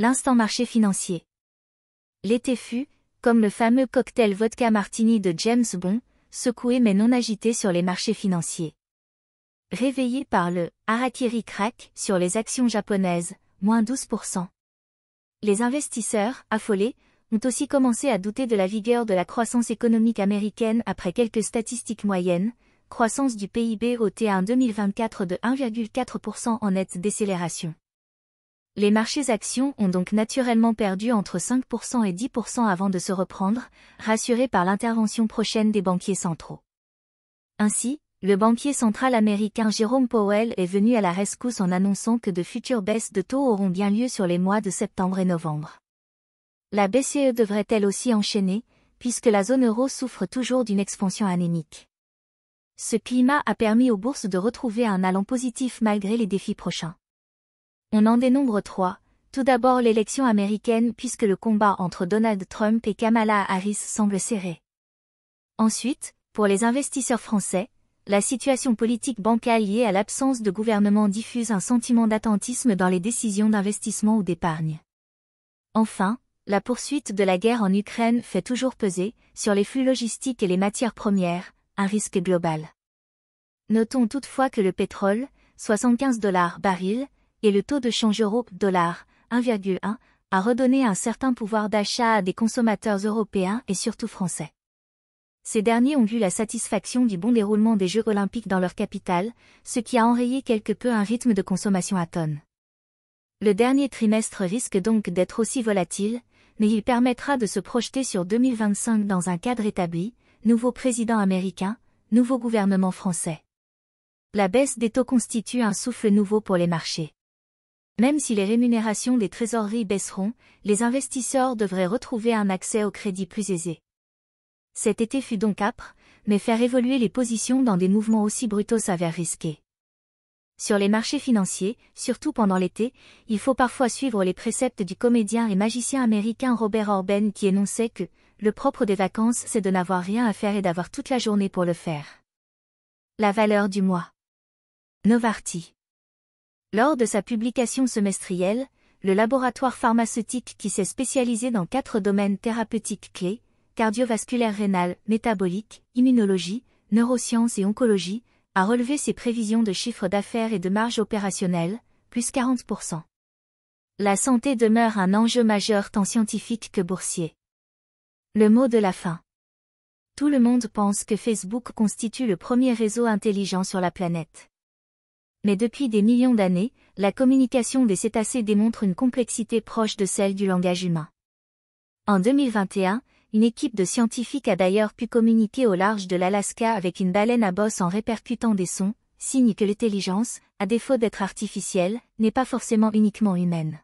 L'instant marché financier. L'été fut, comme le fameux cocktail vodka martini de James Bond, secoué mais non agité sur les marchés financiers. Réveillé par le « harakiri crack » sur les actions japonaises, moins 12%. Les investisseurs, affolés, ont aussi commencé à douter de la vigueur de la croissance économique américaine après quelques statistiques moyennes, croissance du PIB au T1 2024 de 1,4% en nette décélération. Les marchés actions ont donc naturellement perdu entre 5% et 10% avant de se reprendre, rassurés par l'intervention prochaine des banquiers centraux. Ainsi, le banquier central américain Jerome Powell est venu à la rescousse en annonçant que de futures baisses de taux auront bien lieu sur les mois de septembre et novembre. La BCE devrait elle aussi enchaîner, puisque la zone euro souffre toujours d'une expansion anémique. Ce climat a permis aux bourses de retrouver un allant positif malgré les défis prochains. On en dénombre 3. Tout d'abord l'élection américaine puisque le combat entre Donald Trump et Kamala Harris semble serré. Ensuite, pour les investisseurs français, la situation politique bancale liée à l'absence de gouvernement diffuse un sentiment d'attentisme dans les décisions d'investissement ou d'épargne. Enfin, la poursuite de la guerre en Ukraine fait toujours peser, sur les flux logistiques et les matières premières, un risque global. Notons toutefois que le pétrole, 75 $ baril, et le taux de change euro-dollar, 1,1, a redonné un certain pouvoir d'achat à des consommateurs européens et surtout français. Ces derniers ont vu la satisfaction du bon déroulement des Jeux olympiques dans leur capitale, ce qui a enrayé quelque peu un rythme de consommation à tonnes. Le dernier trimestre risque donc d'être aussi volatile, mais il permettra de se projeter sur 2025 dans un cadre établi, nouveau président américain, nouveau gouvernement français. La baisse des taux constitue un souffle nouveau pour les marchés. Même si les rémunérations des trésoreries baisseront, les investisseurs devraient retrouver un accès au crédit plus aisé. Cet été fut donc âpre, mais faire évoluer les positions dans des mouvements aussi brutaux s'avère risqué. Sur les marchés financiers, surtout pendant l'été, il faut parfois suivre les préceptes du comédien et magicien américain Robert Orben qui énonçait que « le propre des vacances c'est de n'avoir rien à faire et d'avoir toute la journée pour le faire ». La valeur du mois. Novartis. Lors de sa publication semestrielle, le laboratoire pharmaceutique qui s'est spécialisé dans 4 domaines thérapeutiques clés, cardiovasculaire rénal, métabolique, immunologie, neurosciences et oncologie, a relevé ses prévisions de chiffre d'affaires et de marge opérationnelle, plus 40%. La santé demeure un enjeu majeur tant scientifique que boursier. Le mot de la fin. Tout le monde pense que Facebook constitue le premier réseau intelligent sur la planète. Mais depuis des millions d'années, la communication des cétacés démontre une complexité proche de celle du langage humain. En 2021, une équipe de scientifiques a d'ailleurs pu communiquer au large de l'Alaska avec une baleine à bosse en répercutant des sons, signe que l'intelligence, à défaut d'être artificielle, n'est pas forcément uniquement humaine.